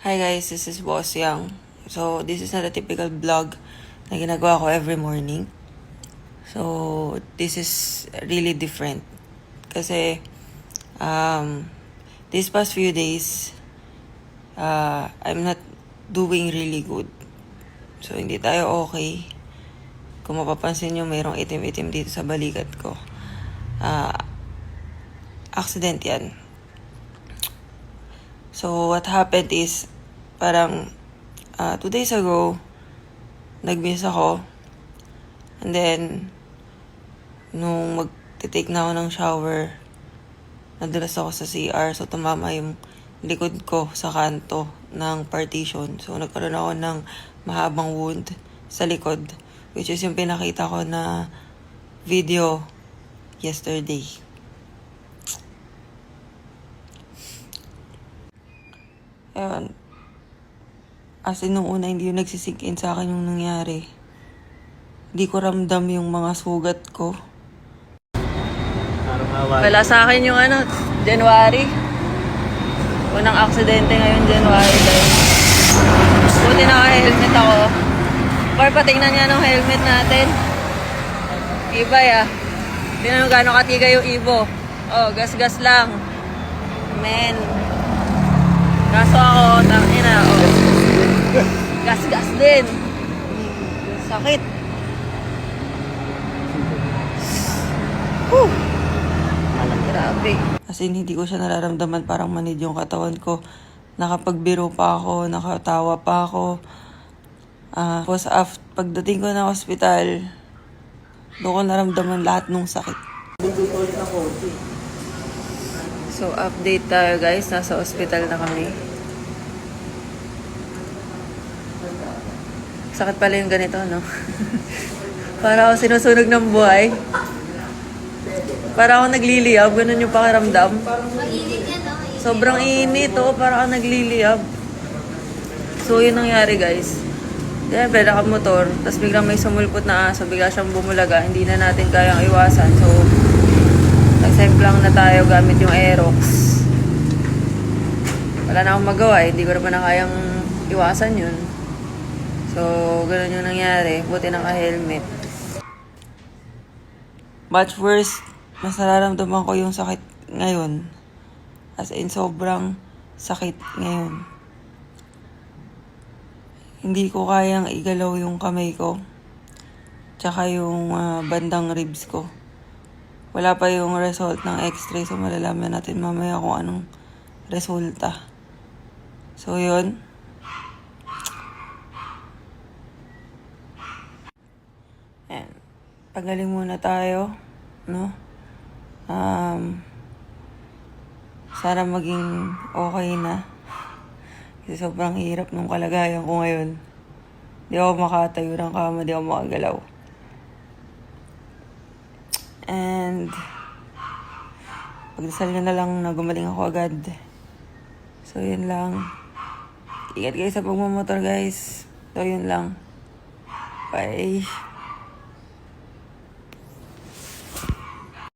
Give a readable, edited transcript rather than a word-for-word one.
Hi guys, this is Boss Yang. So, this is not a typical vlog na ginagawa ko every morning. So, this is really different. Kasi, these past few days, I'm not doing really good. So, hindi tayo okay. Kung mapapansin nyo, mayroong itim-itim dito sa balikat ko. Accident yan. So, what happened is, parang 2 days ago, nag-miss ako. And then, nung mag-take na ako ng shower, nadulas ako sa CR. So, tumama yung likod ko sa kanto ng partition. So, nagkaroon ako ng mahabang wound sa likod. Which is yung pinakita ko na video yesterday. Ayun. As in, nung una, hindi yung nagsisink in sa akin yung nangyari. Hindi ko ramdam yung mga sugat ko. Wala sa akin yung January. Unang aksidente ngayon, January. Buti naka-helmet ako. Par, patingnan nga ng helmet natin. Ibay Tingnan mo gano'ng katiga yung Ibo. Oh, gas-gas lang. Men. Kaso ako, tangina, gas-gas din. Sakit. Grabe. As in, hindi ko siya nararamdaman, parang manid yung katawan ko. Nakapagbiro pa ako, nakatawa pa ako. Tapos pagdating ko ng hospital, doon ko naramdaman lahat ng sakit. So, update tayo guys. Nasa hospital na kami. Sakit pala yung ganito, no? Para ako sinusunog ng buhay. Para ako nagliliyab. Ganun yung pakiramdam. Sobrang init, para ako nagliliyab. So, yun nangyari guys. Siyempre, nakamotor. Tapos biglang may sumulpot na aso. Bigla siyang bumulaga. Hindi na natin kayang iwasan. So, nagsemplang na tayo gamit yung Aerox. Wala na akong magawa. Hindi ko naman na kayang iwasan yun. So, ganun yung nangyari. Buti naka-helmet. Much worse, mas nararamdaman ko yung sakit ngayon. As in, sobrang sakit ngayon. Hindi ko kayang igalaw yung kamay ko. Tsaka yung bandang ribs ko. Wala pa yung result ng x-ray. So, malalaman natin mamaya kung anong resulta. So, yun. Ayan. Pagaling muna tayo. No? Sana maging okay na. Kasi sobrang hirap nung kalagayan ko ngayon. Di ako makatayo ng kama. Di ako makagalaw. And pagdasal nyo na lang na gumaling ako agad. So, yun lang. Ingat kayo sa pagmamotor, guys. So, yun lang. Bye.